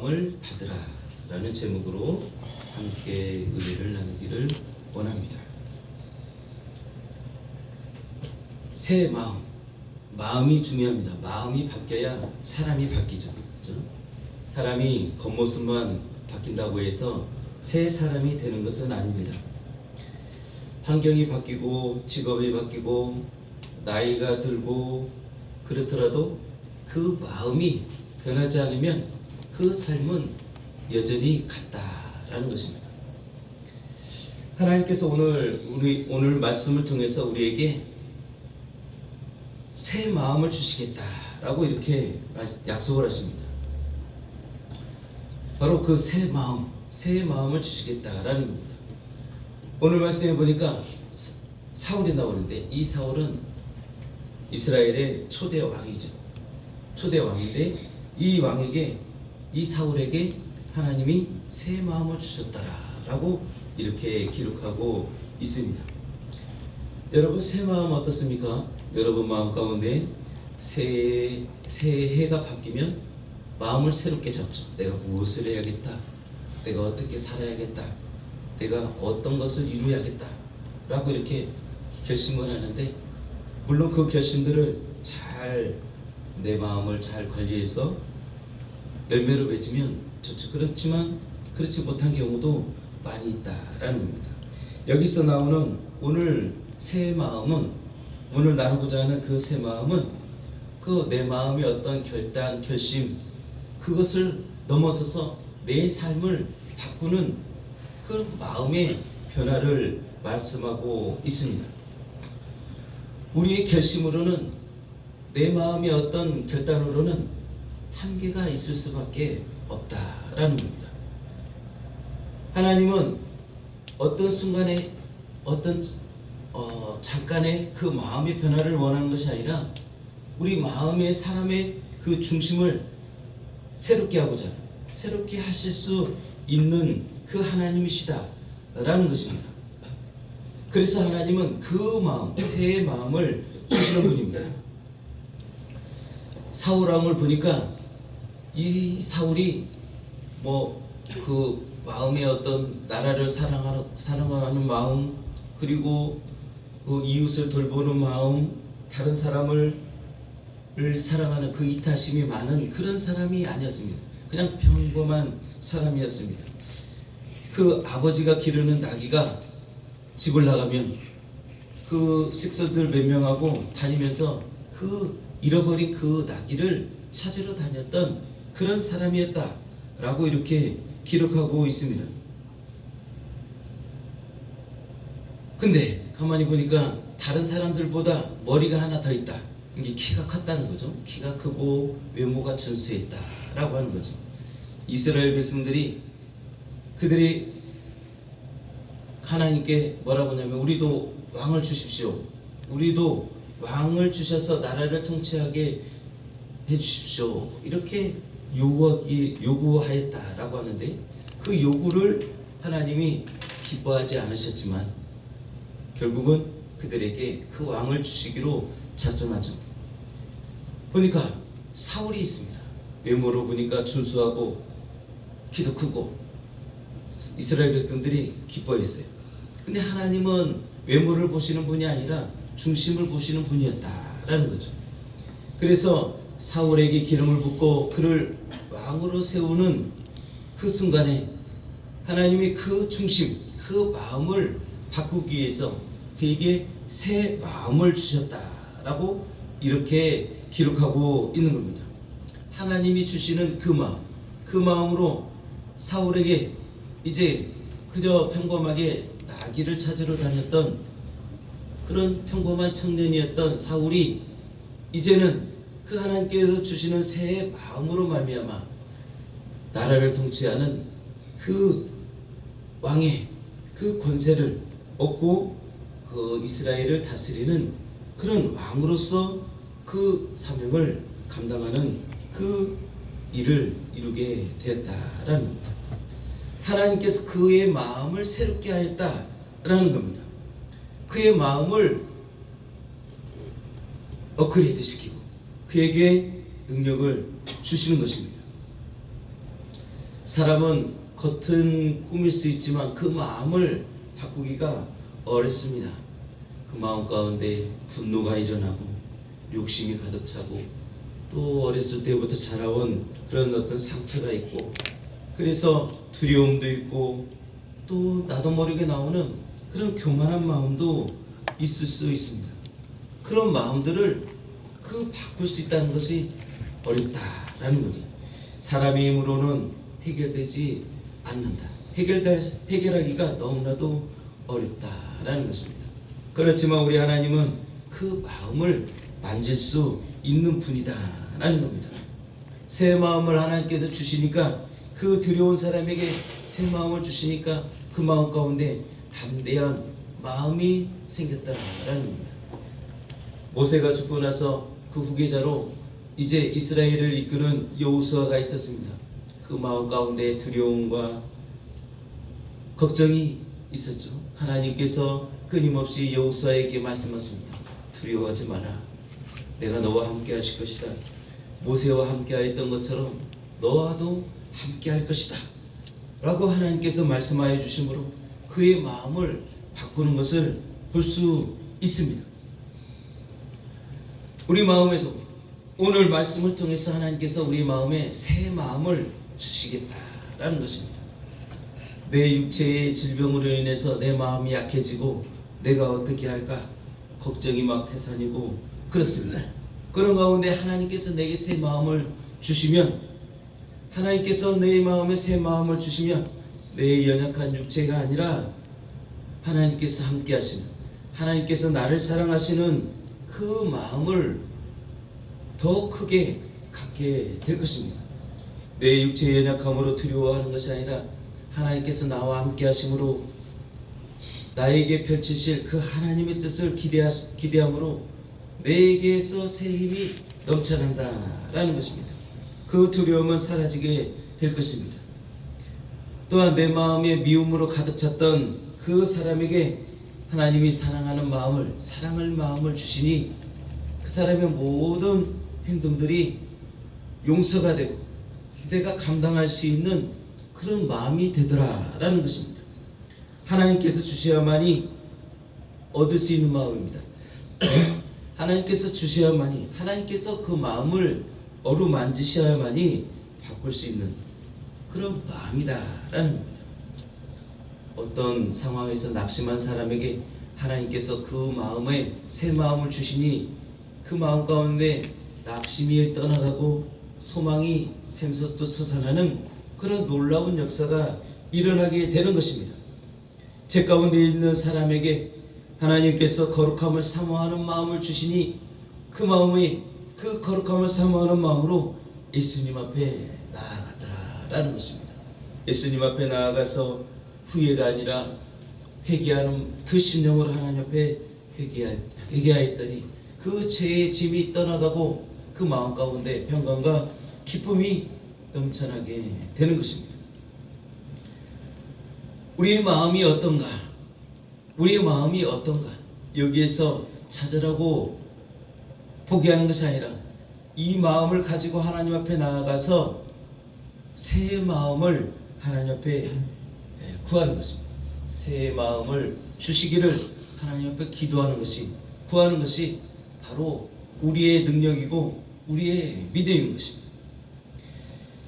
마음을 받으라 라는 제목으로 함께 의뢰를 나누기를 원합니다. 새 마음이 중요합니다. 마음이 바뀌어야 사람이 바뀌죠. 그렇죠? 사람이 겉모습만 바뀐다고 해서 새 사람이 되는 것은 아닙니다. 환경이 바뀌고 직업이 바뀌고 나이가 들고 그렇더라도 그 마음이 변하지 않으면 그 삶은 여전히 같다라는 것입니다. 하나님께서 오늘 말씀을 통해서 우리에게 새 마음을 주시겠다라고 이렇게 약속을 하십니다. 바로 그 새 마음을 주시겠다라는 겁니다. 오늘 말씀에 보니까 사울이 나오는데, 이 사울은 이스라엘의 초대 왕이죠. 초대 왕인데 이 사울에게 하나님이 새 마음을 주셨다라고 이렇게 기록하고 있습니다. 여러분, 새 마음 어떻습니까? 여러분 마음 가운데 새해가 바뀌면 마음을 새롭게 잡죠. 내가 무엇을 해야겠다, 내가 어떻게 살아야겠다, 내가 어떤 것을 이루어야겠다 라고 이렇게 결심을 하는데, 물론 그 결심들을 내 마음을 잘 관리해서 열매로 맺으면 좋죠. 그렇지만 그렇지 못한 경우도 많이 있다라는 겁니다. 여기서 나오는 오늘 새 마음은, 오늘 나누고자 하는 그 새 마음은 그 내 마음의 어떤 결심, 그것을 넘어서서 내 삶을 바꾸는 그 마음의 변화를 말씀하고 있습니다. 우리의 결심으로는, 내 마음의 어떤 결단으로는 한계가 있을 수밖에 없다라는 겁니다. 하나님은 어떤 순간에 어떤 잠깐의 그 마음의 변화를 원하는 것이 아니라 우리 마음의 사람의 그 중심을 새롭게 하고자, 새롭게 하실 수 있는 그 하나님이시다라는 것입니다. 그래서 하나님은 그 마음, 새 마음을 주시는 분입니다. 사울 왕을 보니까 이 사울이 그 마음의 어떤 나라를 사랑하는 마음, 그리고 그 이웃을 돌보는 마음, 다른 사람을 사랑하는 그 이타심이 많은 그런 사람이 아니었습니다. 그냥 평범한 사람이었습니다. 그 아버지가 기르는 나귀가 집을 나가면 그 식솔들 몇 명하고 다니면서 그 잃어버린 그 나귀를 찾으러 다녔던 그런 사람이었다라고 이렇게 기록하고 있습니다. 근데 가만히 보니까 다른 사람들보다 머리가 하나 더 있다. 이게 키가 컸다는 거죠. 키가 크고 외모가 준수했다라고 하는 거죠. 이스라엘 백성들이 그들이 하나님께 뭐라고 하냐면, 우리도 왕을 주십시오, 우리도 왕을 주셔서 나라를 통치하게 해주십시오, 이렇게 요구하였다라고 하는데, 그 요구를 하나님이 기뻐하지 않으셨지만 결국은 그들에게 그 왕을 주시기로 작정하죠. 보니까 사울이 있습니다. 외모로 보니까 준수하고 키도 크고 이스라엘 백성들이 기뻐했어요. 근데 하나님은 외모를 보시는 분이 아니라 중심을 보시는 분이었다라는 거죠. 그래서 사울에게 기름을 붓고 그를 왕으로 세우는 그 순간에 하나님이 그 중심, 그 마음을 바꾸기 위해서 그에게 새 마음을 주셨다라고 이렇게 기록하고 있는 겁니다. 하나님이 주시는 그 마음으로 사울에게 이제 그저 평범하게 나귀를 찾으러 다녔던 그런 평범한 청년이었던 사울이 이제는 그 하나님께서 주시는 새 마음으로 말미암아 나라를 통치하는 그 왕의 그 권세를 얻고 그 이스라엘을 다스리는 그런 왕으로서 그 사명을 감당하는 그 일을 이루게 되었다라는 겁니다. 하나님께서 그의 마음을 새롭게 하였다라는 겁니다. 그의 마음을 업그레이드 시키고 그에게 능력을 주시는 것입니다. 사람은 겉은 꾸밀 수 있지만 그 마음을 바꾸기가 어렵습니다. 그 마음 가운데 분노가 일어나고 욕심이 가득 차고 또 어렸을 때부터 자라온 그런 어떤 상처가 있고, 그래서 두려움도 있고 또 나도 모르게 나오는 그런 교만한 마음도 있을 수 있습니다. 그런 마음들을 바꿀 수 있다는 것이 어렵다라는 거죠. 사람의 힘으로는 해결되지 않는다. 해결하기가 너무나도 어렵다라는 것입니다. 그렇지만 우리 하나님은 그 마음을 만질 수 있는 분이다라는 겁니다. 새 마음을 하나님께서 주시니까, 그 두려운 사람에게 새 마음을 주시니까 그 마음 가운데 담대한 마음이 생겼다라는 겁니다. 모세가 죽고 나서 그 후계자로 이제 이스라엘을 이끄는 여호수아가 있었습니다. 그 마음 가운데 두려움과 걱정이 있었죠. 하나님께서 끊임없이 여호수아에게 말씀하십니다. 두려워하지 마라. 내가 너와 함께 하실 것이다. 모세와 함께 하였던 것처럼 너와도 함께 할 것이다 라고 하나님께서 말씀하여 주심으로 그의 마음을 바꾸는 것을 볼 수 있습니다. 우리 마음에도 오늘 말씀을 통해서 하나님께서 우리 마음에 새 마음을 주시겠다라는 것입니다. 내 육체의 질병으로 인해서 내 마음이 약해지고 내가 어떻게 할까 걱정이 막 태산이고 그렇습니다. 그런 가운데 하나님께서 내게 새 마음을 주시면, 하나님께서 내 마음에 새 마음을 주시면 내 연약한 육체가 아니라 하나님께서 함께 하시는, 하나님께서 나를 사랑하시는 그 마음을 더 크게 갖게 될 것입니다. 내 육체의 연약함으로 두려워하는 것이 아니라 하나님께서 나와 함께 하심으로 나에게 펼치실 그 하나님의 뜻을 기대함으로 내게서 새 힘이 넘쳐난다라는 것입니다. 그 두려움은 사라지게 될 것입니다. 또한 내 마음에 미움으로 가득 찼던 그 사람에게 하나님이 사랑하는 마음을, 사랑할 마음을 주시니 그 사람의 모든 행동들이 용서가 되고 내가 감당할 수 있는 그런 마음이 되더라라는 것입니다. 하나님께서 주셔야만이 얻을 수 있는 마음입니다. 하나님께서 주셔야만이, 하나님께서 그 마음을 어루만지셔야만이 바꿀 수 있는 그런 마음이다라는 겁니다. 어떤 상황에서 낙심한 사람에게 하나님께서 그 마음에 새 마음을 주시니 그 마음 가운데 낙심이 떠나가고 소망이 샘솟듯 솟아나는 그런 놀라운 역사가 일어나게 되는 것입니다. 제 가운데 있는 사람에게 하나님께서 거룩함을 사모하는 마음을 주시니 그 마음이, 그 거룩함을 사모하는 마음으로 예수님 앞에 나아갔더라라는 것입니다. 예수님 앞에 나아가서 후회가 아니라 회개하는 그 심령으로 하나님 앞에 회개하였더니 그 죄의 짐이 떠나가고 그 마음 가운데 평강과 기쁨이 넘쳐나게 되는 것입니다. 우리의 마음이 어떤가? 우리의 마음이 어떤가? 여기에서 찾으라고 포기하는 것이 아니라 이 마음을 가지고 하나님 앞에 나아가서 새 마음을 하나님 앞에 구하는 것입니다. 새 마음을 주시기를 하나님 앞에 기도하는 것이, 구하는 것이 바로 우리의 능력이고 우리의 믿음인 것입니다.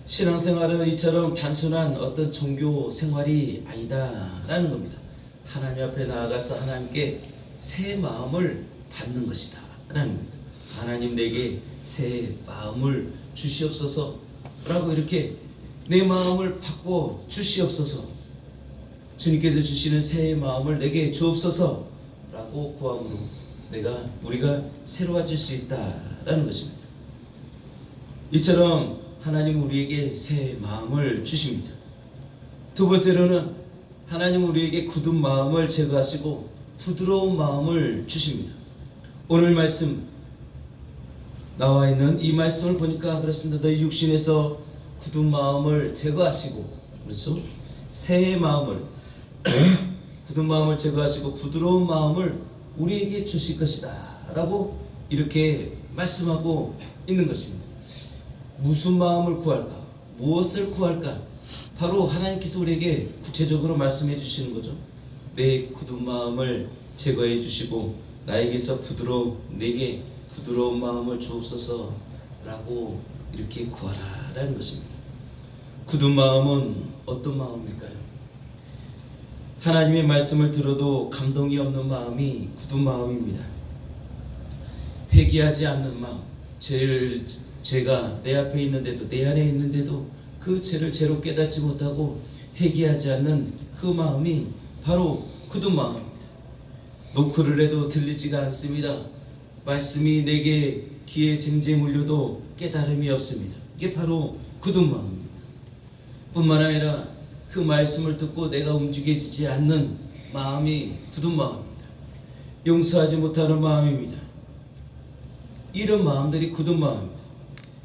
신앙생활은 이처럼 단순한 어떤 종교 생활이 아니다라는 겁니다. 하나님 앞에 나아가서 하나님께 새 마음을 받는 것이다 라는 겁니다. 하나님 내게 새 마음을 주시옵소서 라고 이렇게 내 마음을 바꿔 주시옵소서, 주님께서 주시는 새 마음을 내게 주옵소서 라고 구함으로 우리가 새로워질 수 있다라는 것입니다. 이처럼 하나님은 우리에게 새 마음을 주십니다. 두 번째로는 하나님은 우리에게 굳은 마음을 제거하시고 부드러운 마음을 주십니다. 오늘 말씀 나와 있는 이 말씀을 보니까 그렇습니다. 너희 육신에서 굳은 마음을 제거하시고, 그렇죠? 새 마음을 굳은 마음을 제거하시고 부드러운 마음을 우리에게 주실 것이다 라고 이렇게 말씀하고 있는 것입니다. 무슨 마음을 구할까? 무엇을 구할까? 바로 하나님께서 우리에게 구체적으로 말씀해 주시는 거죠. 내 굳은 마음을 제거해 주시고 나에게서 내게 부드러운 마음을 주옵소서라고 이렇게 구하라라는 것입니다. 굳은 마음은 어떤 마음일까요? 하나님의 말씀을 들어도 감동이 없는 마음이 굳은 마음입니다. 회개하지 않는 마음, 죄가 내 앞에 있는데도, 내 안에 있는데도 그 죄를 죄로 깨닫지 못하고 회개하지 않는 그 마음이 바로 굳은 마음입니다. 노크를 해도 들리지가 않습니다. 말씀이 내게 귀에 쟁쟁 울려도 깨달음이 없습니다. 이게 바로 굳은 마음입니다. 뿐만 아니라 그 말씀을 듣고 내가 움직여지지 않는 마음이 굳은 마음입니다. 용서하지 못하는 마음입니다. 이런 마음들이 굳은 마음입니다.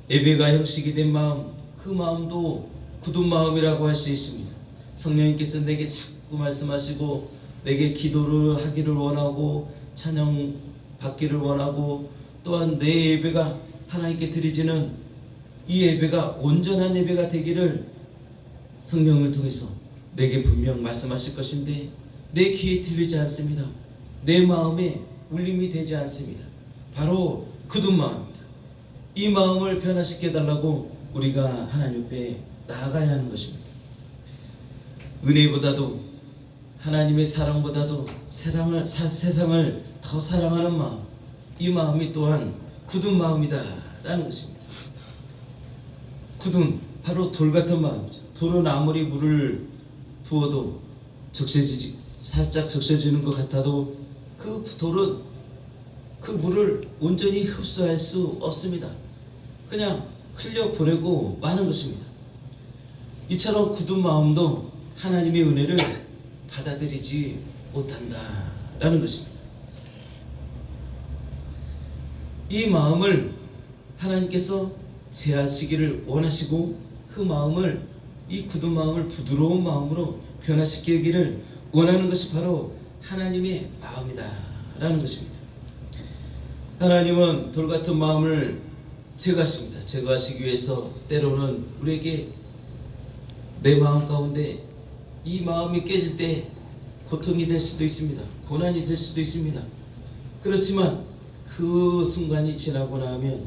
예배가 형식이 된 마음, 그 마음도 굳은 마음이라고 할 수 있습니다. 성령님께서 내게 자꾸 말씀하시고 내게 기도를 하기를 원하고 찬양 받기를 원하고 또한 내 예배가 하나님께 드리지는 이 예배가 온전한 예배가 되기를 성령을 통해서 내게 분명 말씀하실 것인데 내 귀에 들리지 않습니다. 내 마음에 울림이 되지 않습니다. 바로 굳은 마음입니다. 이 마음을 변화시켜 달라고 우리가 하나님 옆에 나아가야 하는 것입니다. 은혜보다도 하나님의 사랑보다도 세상을 더 사랑하는 마음, 이 마음이 또한 굳은 마음이다라는 것입니다. 굳은 바로 돌 같은 마음이죠. 돌은 아무리 물을 부어도 살짝 적셔지는 것 같아도 그 돌은 그 물을 온전히 흡수할 수 없습니다. 그냥 흘려보내고 마는 것입니다. 이처럼 굳은 마음도 하나님의 은혜를 받아들이지 못한다라는 것입니다. 이 마음을 하나님께서 제하시기를 원하시고 그 마음을, 이 굳은 마음을 부드러운 마음으로 변화시키기를 원하는 것이 바로 하나님의 마음이다라는 것입니다. 하나님은 돌같은 마음을 제거하십니다. 제거하시기 위해서 때로는 우리에게 내 마음 가운데 이 마음이 깨질 때 고통이 될 수도 있습니다. 고난이 될 수도 있습니다. 그렇지만 그 순간이 지나고 나면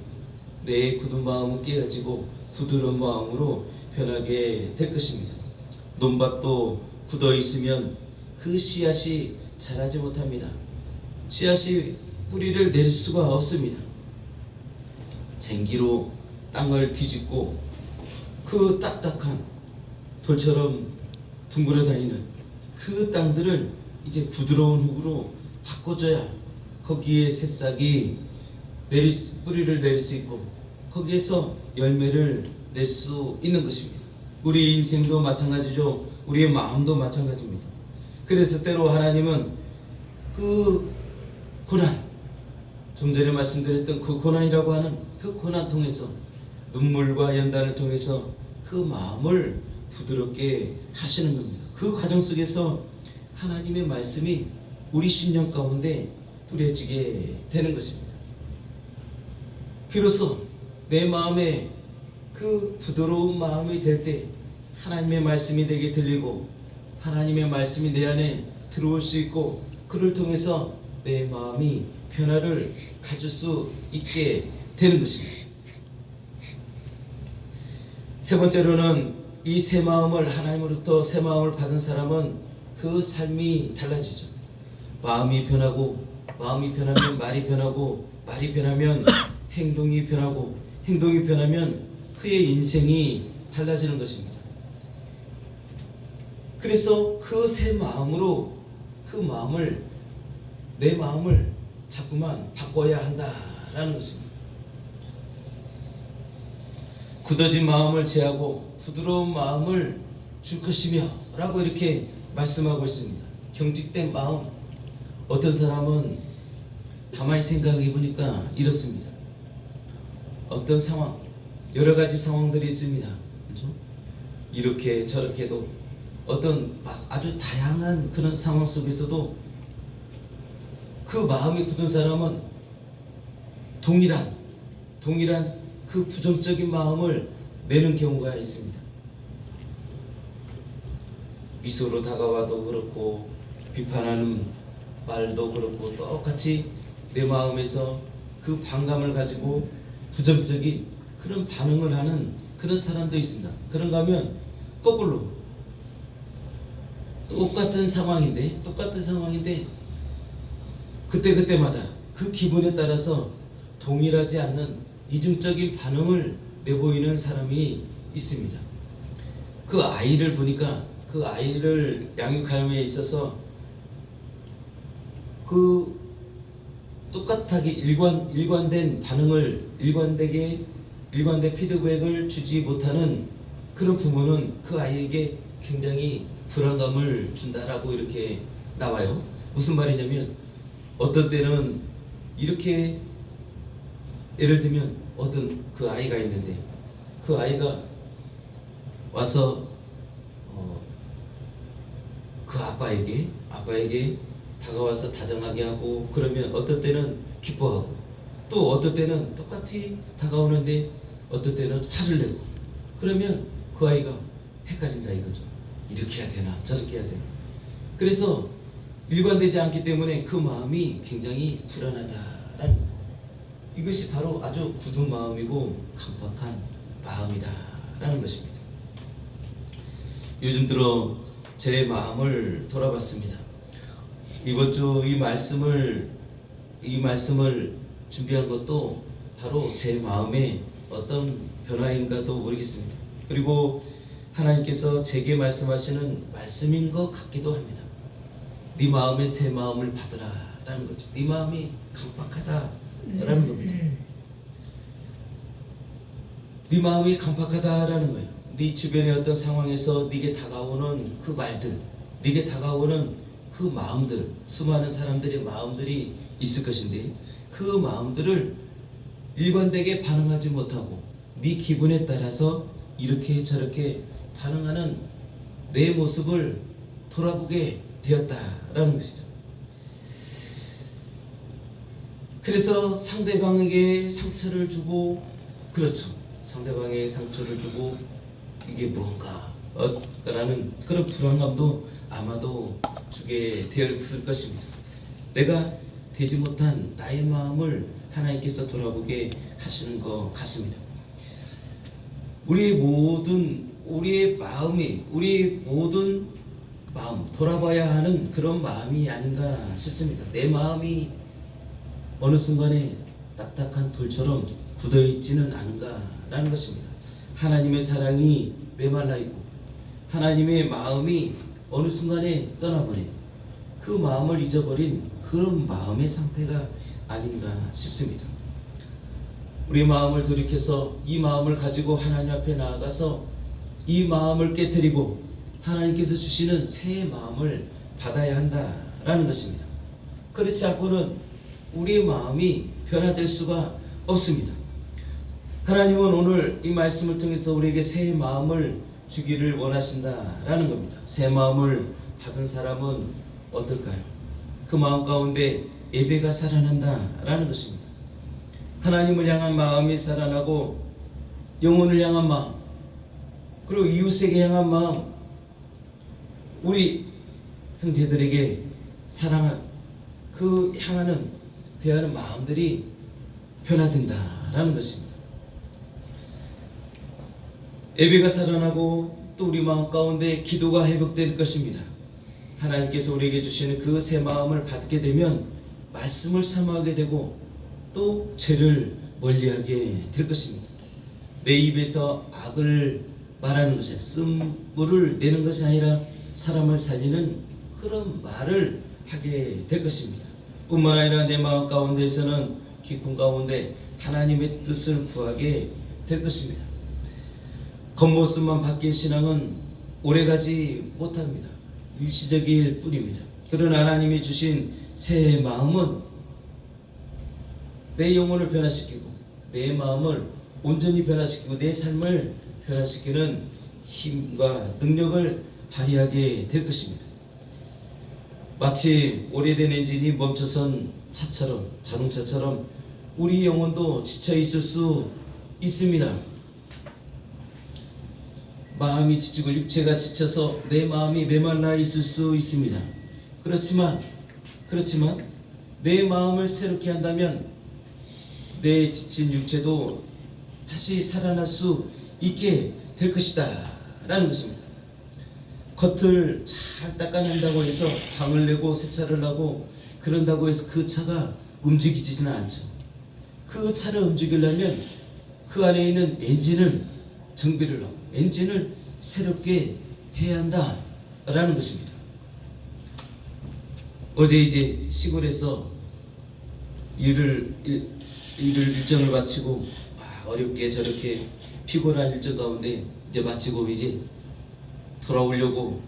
내 굳은 마음은 깨어지고 부드러운 마음으로 변하게 될 것입니다. 논밭도 굳어 있으면 그 씨앗이 자라지 못합니다. 씨앗이 뿌리를 낼 수가 없습니다. 쟁기로 땅을 뒤집고 그 딱딱한 돌처럼 둥그러 다니는 그 땅들을 이제 부드러운 흙으로 바꿔줘야 거기에 새싹이 뿌리를 내릴 수 있고 거기에서 열매를 낼 수 있는 것입니다. 우리 인생도 마찬가지죠. 우리의 마음도 마찬가지입니다. 그래서 때로 하나님은 그 고난, 좀 전에 말씀드렸던 그 고난이라고 하는 그 고난 통해서 눈물과 연단을 통해서 그 마음을 부드럽게 하시는 겁니다. 그 과정 속에서 하나님의 말씀이 우리 심령 가운데 뿌려지게 되는 것입니다. 비로소 내 마음에 그 부드러운 마음이 될 때 하나님의 말씀이 내게 들리고 하나님의 말씀이 내 안에 들어올 수 있고 그를 통해서 내 마음이 변화를 가질 수 있게 되는 것입니다. 세 번째로는 이 새 마음을 하나님으로부터 새 마음을 받은 사람은 그 삶이 달라지죠. 마음이 변하고 마음이 변하면 말이 변하고 말이 변하면 행동이 변하고 행동이 변하면 그의 인생이 달라지는 것입니다. 그래서 그 새 마음으로 내 마음을 자꾸만 바꿔야 한다라는 것입니다. 굳어진 마음을 제하고 부드러운 마음을 줄 것이며 라고 이렇게 말씀하고 있습니다. 경직된 마음, 어떤 사람은 가만히 생각해 보니까 이렇습니다. 어떤 상황, 여러 가지 상황들이 있습니다. 그렇죠? 이렇게 저렇게도 어떤 아주 다양한 그런 상황 속에서도 그 마음이 굳은 사람은 동일한 그 부정적인 마음을 내는 경우가 있습니다. 미소로 다가와도 그렇고 비판하는 말도 그렇고 똑같이 내 마음에서 그 반감을 가지고 부정적인 그런 반응을 하는 그런 사람도 있습니다. 그런가 하면 거꾸로 똑같은 상황인데 그때마다 그 기분에 따라서 동일하지 않는 이중적인 반응을 내보이는 사람이 있습니다. 그 아이를 보니까 그 아이를 양육함에 있어서 그 똑같하게 일관된 반응을 일관된 피드백을 주지 못하는 그런 부모는 그 아이에게 굉장히 불안감을 준다라고 이렇게 나와요. 무슨 말이냐면 어떤 때는 이렇게 예를 들면 어떤 그 아이가 있는데 그 아이가 와서 그 아빠에게 다가와서 다정하게 하고 그러면 어떨 때는 기뻐하고 또 어떨 때는 똑같이 다가오는데 어떨 때는 화를 내고 그러면 그 아이가 헷갈린다 이거죠. 이렇게 해야 되나 저렇게 해야 되나. 그래서 일관되지 않기 때문에 그 마음이 굉장히 불안하다라는 이것이 바로 아주 굳은 마음이고 강박한 마음이다라는 것입니다. 요즘 들어 제 마음을 돌아봤습니다. 이번 주 이 말씀을 준비한 것도 바로 제 마음의 어떤 변화인가도 모르겠습니다. 그리고 하나님께서 제게 말씀하시는 말씀인 것 같기도 합니다. 네 마음의 새 마음을 받으라라는 거죠. 네 마음이 강박하다라는 겁니다. 네 마음이 강박하다라는 거예요. 네 주변의 어떤 상황에서 네게 다가오는 그 말들, 네게 다가오는 그 마음들, 수많은 사람들의 마음들이 있을 것인데 그 마음들을 일관되게 반응하지 못하고 네 기분에 따라서 이렇게 저렇게 반응하는 내 모습을 돌아보게 되었다라는 것이죠. 그래서 상대방에게 상처를 주고 그렇죠. 상대방에게 상처를 주고 이게 무언가라는 그런 불안감도 아마도 주게 되었을 것입니다. 내가 되지 못한 나의 마음을 하나님께서 돌아보게 하시는 것 같습니다. 우리의 모든 마음 돌아봐야 하는 그런 마음이 아닌가 싶습니다. 내 마음이 어느 순간에 딱딱한 돌처럼 굳어있지는 않은가라는 것입니다. 하나님의 사랑이 메말라 있고 하나님의 마음이 어느 순간에 떠나버린 그 마음을 잊어버린 그런 마음의 상태가 아닌가 싶습니다. 우리 마음을 돌이켜서 이 마음을 가지고 하나님 앞에 나아가서 이 마음을 깨뜨리고 하나님께서 주시는 새 마음을 받아야 한다라는 것입니다. 그렇지 않고는 우리의 마음이 변화될 수가 없습니다. 하나님은 오늘 이 말씀을 통해서 우리에게 새 마음을 주기를 원하신다라는 겁니다. 새 마음을 받은 사람은 어떨까요? 그 마음 가운데 예배가 살아난다라는 것입니다. 하나님을 향한 마음이 살아나고 영혼을 향한 마음 그리고 이웃에게 향한 마음 우리 형제들에게 향하는 대하는 마음들이 변화된다라는 것입니다. 예배가 살아나고 또 우리 마음 가운데 기도가 회복될 것입니다. 하나님께서 우리에게 주시는 그 새 마음을 받게 되면 말씀을 사모하게 되고 또 죄를 멀리하게 될 것입니다. 내 입에서 악을 말하는 것이 쓴물을 내는 것이 아니라 사람을 살리는 그런 말을 하게 될 것입니다. 뿐만 아니라 내 마음 가운데에서는 깊은 가운데 하나님의 뜻을 구하게 될 것입니다. 겉모습만 바뀐 신앙은 오래가지 못합니다. 일시적일 뿐입니다. 그러나 하나님이 주신 새 마음은 내 영혼을 변화시키고 내 마음을 온전히 변화시키고 내 삶을 변화시키는 힘과 능력을 발휘하게 될 것입니다. 마치 오래된 엔진이 멈춰선 자동차처럼 우리 영혼도 지쳐 있을 수 있습니다. 마음이 지치고 육체가 지쳐서 내 마음이 메말라 있을 수 있습니다. 그렇지만 내 마음을 새롭게 한다면 내 지친 육체도 다시 살아날 수 있게 될 것이다 라는 것입니다. 겉을 잘 닦아낸다고 해서 방을 내고 세차를 하고 그런다고 해서 그 차가 움직이지는 않죠. 그 차를 움직이려면 그 안에 있는 엔진을 정비를 하고 엔진을 새롭게 해야 한다 라는 것입니다. 어제 이제 시골에서 일정을 마치고 어렵게 저렇게 피곤한 일정 가운데 이제 마치고 이제 돌아오려고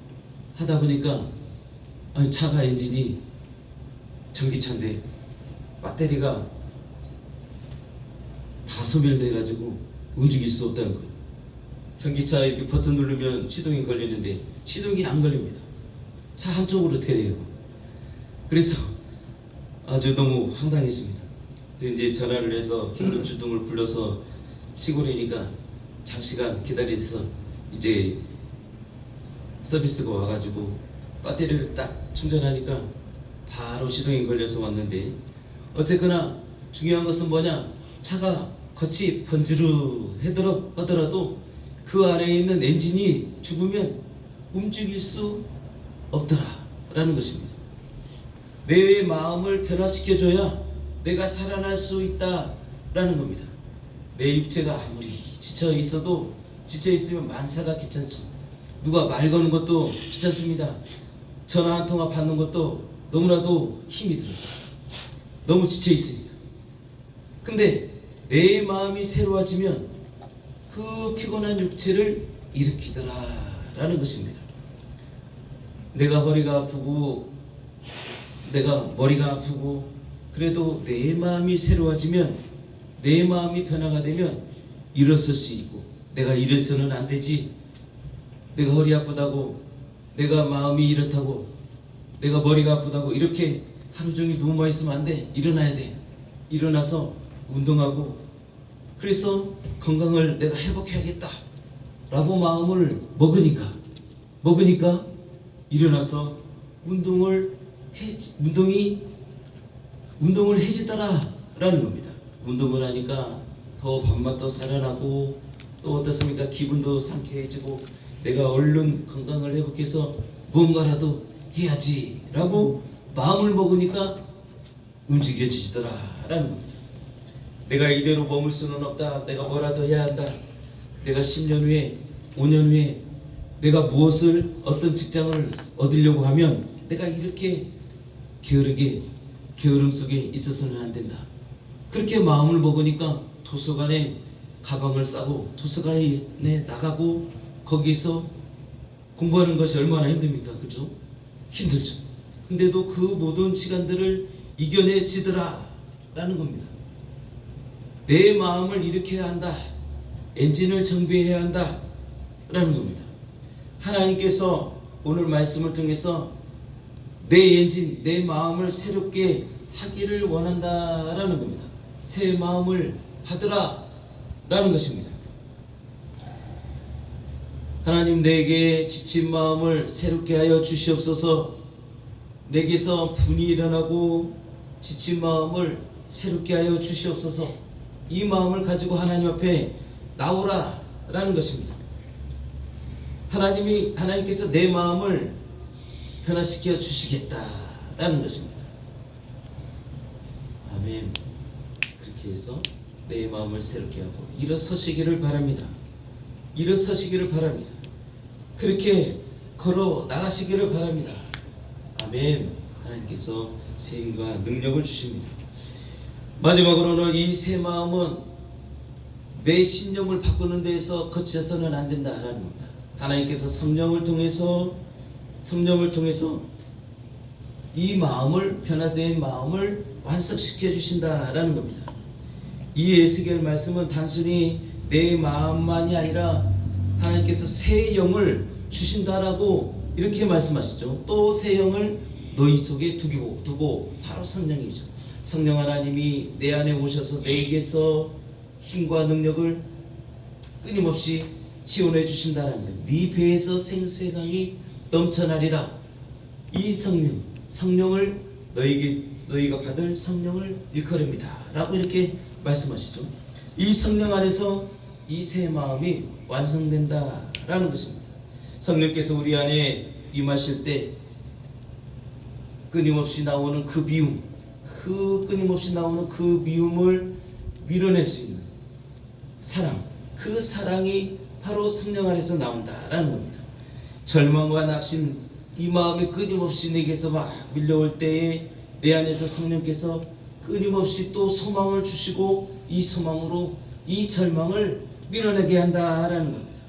하다 보니까 차가 엔진이 전기차인데 배터리가 다 소멸돼 가지고 움직일 수 없다는 거예요. 전기차 이렇게 버튼 누르면 시동이 걸리는데 시동이 안 걸립니다. 차 한쪽으로 대요. 그래서 아주 너무 황당했습니다. 이제 전화를 해서 경로주둥을 불러서 시골이니까 잠시간 기다려서 이제 서비스가 와가지고 배터리를 딱 충전하니까 바로 시동이 걸려서 왔는데, 어쨌거나 중요한 것은 뭐냐, 차가 겉이 번지르하더라도 그 안에 있는 엔진이 죽으면 움직일 수 없더라 라는 것입니다. 내 마음을 변화시켜줘야 내가 살아날 수 있다 라는 겁니다. 내 육체가 아무리 지쳐있으면 만사가 귀찮죠. 누가 말 거는 것도 귀찮습니다. 전화 한 통화 받는 것도 너무나도 힘이 들어요. 너무 지쳐있으니까. 근데 내 마음이 새로워지면 그 피곤한 육체를 일으키더라 라는 것입니다. 내가 허리가 아프고 내가 머리가 아프고 그래도 내 마음이 새로워지면, 내 마음이 변화가 되면 일어설 수 있고, 내가 이래서는 안 되지, 내가 허리 아프다고, 내가 마음이 이렇다고, 내가 머리가 아프다고 이렇게 하루 종일 누워만 있으면 안 돼. 일어나야 돼. 일어나서 운동하고, 그래서 건강을 내가 회복해야겠다 라고 마음을 먹으니까 일어나서 운동을 해지더라 라는 겁니다. 운동을 하니까 더 밥맛도 살아나고, 또 어떻습니까? 기분도 상쾌해지고, 내가 얼른 건강을 회복해서 무언가라도 해야지 라고 마음을 먹으니까 움직여지더라 라는 겁니다. 내가 이대로 머물 수는 없다. 내가 뭐라도 해야 한다. 내가 10년 후에 5년 후에 내가 어떤 직장을 얻으려고 하면 내가 이렇게 게으름 속에 있어서는 안 된다. 그렇게 마음을 먹으니까 도서관에 가방을 싸고 도서관에 나가고 거기서 공부하는 것이 얼마나 힘듭니까? 그죠? 힘들죠. 근데도 그 모든 시간들을 이겨내지더라 라는 겁니다. 내 마음을 일으켜야 한다. 엔진을 정비해야 한다 라는 겁니다. 하나님께서 오늘 말씀을 통해서 내 엔진, 내 마음을 새롭게 하기를 원한다라는 겁니다. 새 마음을 받으라 라는 것입니다. 하나님, 내게 지친 마음을 새롭게 하여 주시옵소서. 내게서 분이 일어나고 지친 마음을 새롭게 하여 주시옵소서. 이 마음을 가지고 하나님 앞에 나오라 라는 것입니다. 하나님께서 내 마음을 변화시켜 주시겠다라는 것입니다. 아멘. 그렇게 해서 내 마음을 새롭게 하고 일어서시기를 바랍니다. 그렇게 걸어 나가시기를 바랍니다. 아멘. 하나님께서 새 힘과 능력을 주십니다. 마지막으로는 이 새 마음은 내 신념을 바꾸는 데에서 거쳐서는 안 된다라는 겁니다. 하나님께서 성령을 통해서 이 마음을, 변화된 마음을 완성시켜 주신다라는 겁니다. 이 에스겔 말씀은 단순히 내 마음만이 아니라 하나님께서 새 영을 주신다라고 이렇게 말씀하시죠. 또 새 영을 너희 속에 두고 바로 성령이죠. 성령 하나님이 내 안에 오셔서 내게서 힘과 능력을 끊임없이 지원해 주신다는 거예요. 네 배에서 생수의 강이 넘쳐나리라. 이 성령을 너희가 받을 성령을 일컬음이다 라고 이렇게 말씀하시죠. 이 성령 안에서 이 새 마음이 완성된다 라는 것입니다. 성령께서 우리 안에 임하실 때 끊임없이 나오는 그 미움, 끊임없이 나오는 그 미움을 밀어낼 수 있는 사랑, 그 사랑이 바로 성령 안에서 나온다라는 겁니다. 절망과 낙심, 이 마음이 끊임없이 내게서 막 밀려올 때에 내 안에서 성령께서 끊임없이 또 소망을 주시고 이 소망으로 이 절망을 밀어내게 한다라는 겁니다.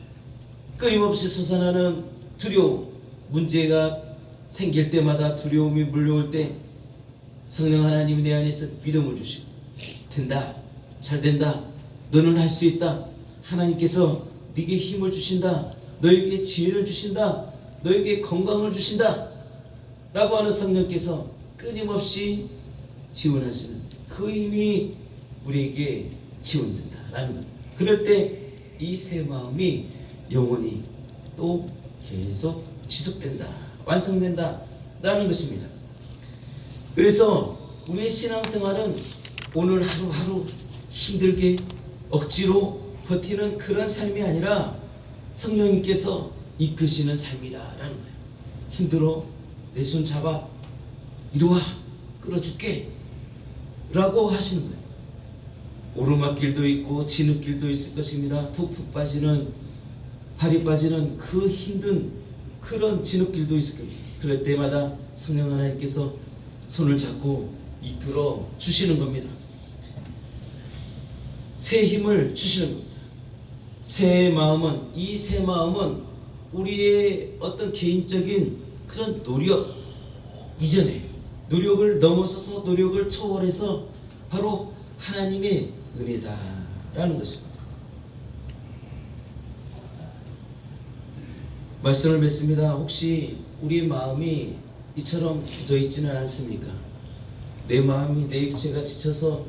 끊임없이 솟아나는 두려움, 문제가 생길 때마다 두려움이 물려올 때 성령 하나님이 내 안에서 믿음을 주시고 된다, 잘 된다, 너는 할 수 있다, 하나님께서 네게 힘을 주신다, 너에게 지혜를 주신다, 너에게 건강을 주신다 라고 하는 성령께서 끊임없이 지원하시는 그 힘이 우리에게 지원된다라는 겁니다. 그럴 때 이 새 마음이 영원히 또 계속 지속된다, 완성된다 라는 것입니다. 그래서 우리의 신앙생활은 오늘 하루하루 힘들게 억지로 버티는 그런 삶이 아니라 성령님께서 이끄시는 삶이다라는 거예요. 힘들어, 내 손 잡아, 이리와, 끌어줄게 라고 하시는 거예요. 오르막길도 있고 진흙길도 있을 것입니다. 푹푹 빠지는, 발이 빠지는 그 힘든 그런 진흙길도 있을 겁니다. 그럴 때마다 성령 하나님께서 손을 잡고 이끌어 주시는 겁니다. 새 힘을 주시는 겁니다. 이 새 마음은 우리의 어떤 개인적인 그런 노력 이전에, 노력을 넘어서서, 노력을 초월해서 바로 하나님의 은혜다라는 것입니다. 말씀을 맺습니다. 혹시 우리의 마음이 이처럼 굳어있지는 않습니까? 내 마음이, 내 육체가 지쳐서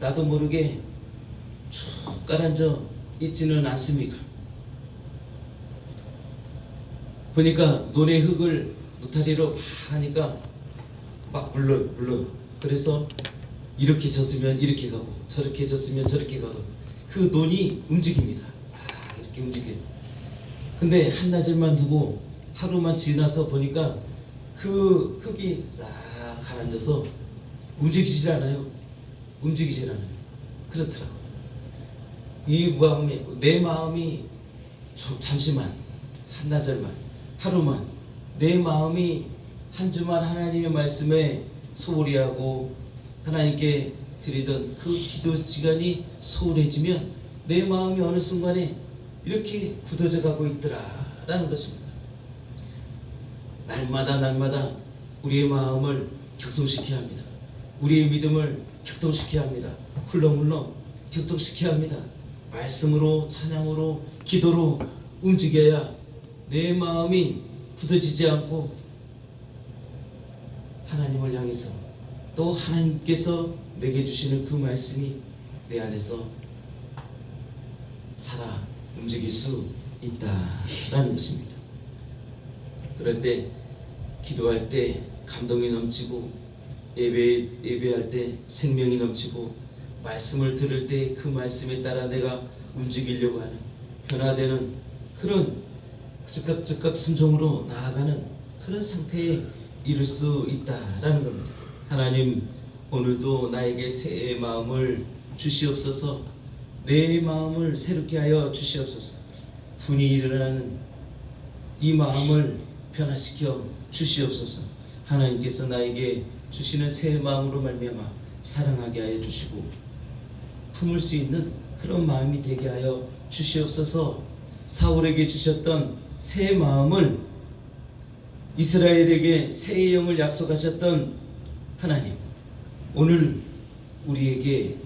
나도 모르게 쭉 가라앉아 있지는 않습니까? 보니까 논의 흙을 노타리로 하니까 막 물러. 그래서 이렇게 졌으면 이렇게 가고 저렇게 졌으면 저렇게 가고 그 논이 움직입니다. 이렇게 움직여요. 근데 한나절만 두고 하루만 지나서 보니까 그 흙이 싹 가라앉아서 움직이질 않아요. 그렇더라고. 이 마음이, 내 마음이 잠시만, 한나절만, 하루만, 내 마음이 한 주만 하나님의 말씀에 소홀히 하고 하나님께 드리던 그 기도 시간이 소홀해지면 내 마음이 어느 순간에 이렇게 굳어져 가고 있더라라는 것입니다. 날마다 우리의 마음을 격동시켜야 합니다. 우리의 믿음을 격동시켜야 합니다. 훌렁훌렁 격동시켜야 합니다. 말씀으로, 찬양으로, 기도로 움직여야 내 마음이 굳어지지 않고 하나님을 향해서 또 하나님께서 내게 주시는 그 말씀이 내 안에서 살아 움직일 수 있다라는 것입니다. 그럴 때, 기도할 때 감동이 넘치고, 예배할 때 생명이 넘치고, 말씀을 들을 때 그 말씀에 따라 내가 움직이려고 하는, 변화되는 그런 즉각 순종으로 나아가는 그런 상태에 이룰 수 있다라는 겁니다. 하나님, 오늘도 나에게 새 마음을 주시옵소서. 내 마음을 새롭게 하여 주시옵소서. 분이 일어나는 이 마음을 변화시켜 주시옵소서. 하나님께서 나에게 주시는 새 마음으로 말미암아 사랑하게 하여 주시고 품을 수 있는 그런 마음이 되게 하여 주시옵소서. 사울에게 주셨던 새 마음을, 이스라엘에게 새 영을 약속하셨던 하나님, 오늘 우리에게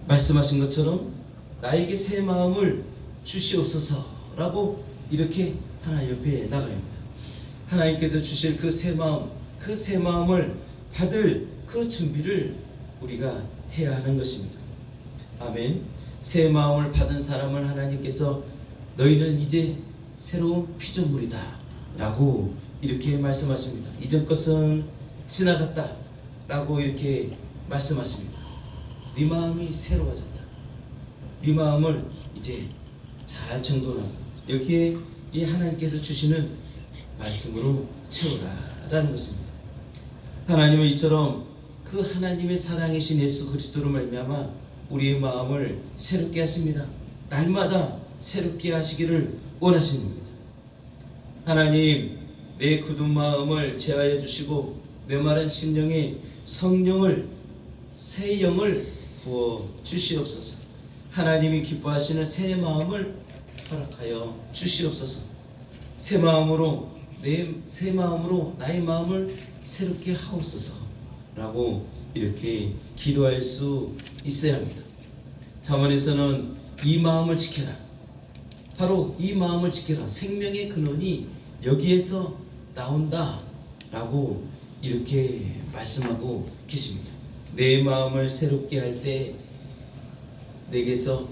말씀하신 것처럼 나에게 새 마음을 주시옵소서라고 이렇게 하나님 옆에 나가야 합니다. 하나님께서 주실 그 새 마음, 그 새 마음을 받을 그 준비를 우리가 해야 하는 것입니다. 아멘. 새 마음을 받은 사람을 하나님께서 너희는 이제 새로운 피조물이다 라고 이렇게 말씀하십니다. 이전 것은 지나갔다 라고 이렇게 말씀하십니다. 네 마음이 새로워졌다. 네 마음을 이제 잘 정돈하고 여기에 이 하나님께서 주시는 말씀으로 채우라 라는 것입니다. 하나님은 이처럼 그 하나님의 사랑이신 예수 그리스도로 말미암아 우리의 마음을 새롭게 하십니다. 날마다 새롭게 하시기를 원하십니다. 하나님, 내 굳은 마음을 제하여 주시고 내 마른 심령에 성령을 새 영을 부어 주시옵소서. 하나님이 기뻐하시는 새 마음을 허락하여 주시옵소서. 새 마음으로 나의 마음을 새롭게 하옵소서라고 이렇게 기도할 수 있어야 합니다. 잠언에서는 이 마음을 지켜라. 바로 이 마음을 지켜라. 생명의 근원이 여기에서 나온다라고 이렇게 말씀하고 계십니다. 내 마음을 새롭게 할 때 내게서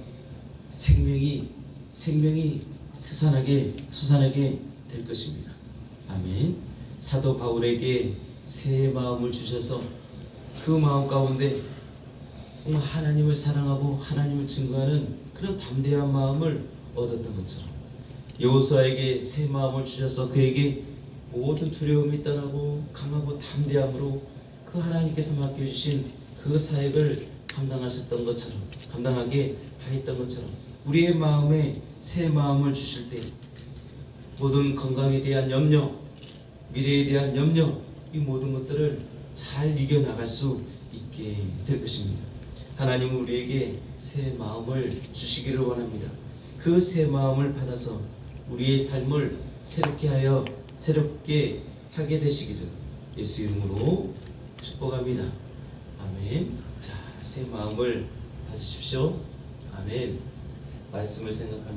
생명이 솟아나게 될 것입니다. 아멘. 사도 바울에게 새 마음을 주셔서 그 마음 가운데 정말 하나님을 사랑하고 하나님을 증거하는 그런 담대한 마음을 얻었던 것처럼 여호수아에게 새 마음을 주셔서 그에게 모든 두려움이 떠나고 강하고 담대함으로 그 하나님께서 맡겨주신 그 사역을 감당하게 하였던 것처럼 우리의 마음에 새 마음을 주실 때 모든 건강에 대한 염려, 미래에 대한 염려, 이 모든 것들을 잘 이겨나갈 수 있게 될 것입니다. 하나님은 우리에게 새 마음을 주시기를 원합니다. 그 새 마음을 받아서 우리의 삶을 새롭게 하게 되시기를 예수 이름으로 축복합니다. 아멘. 자, 새 마음을 가지십시오. 아멘. 말씀을 생각합니다.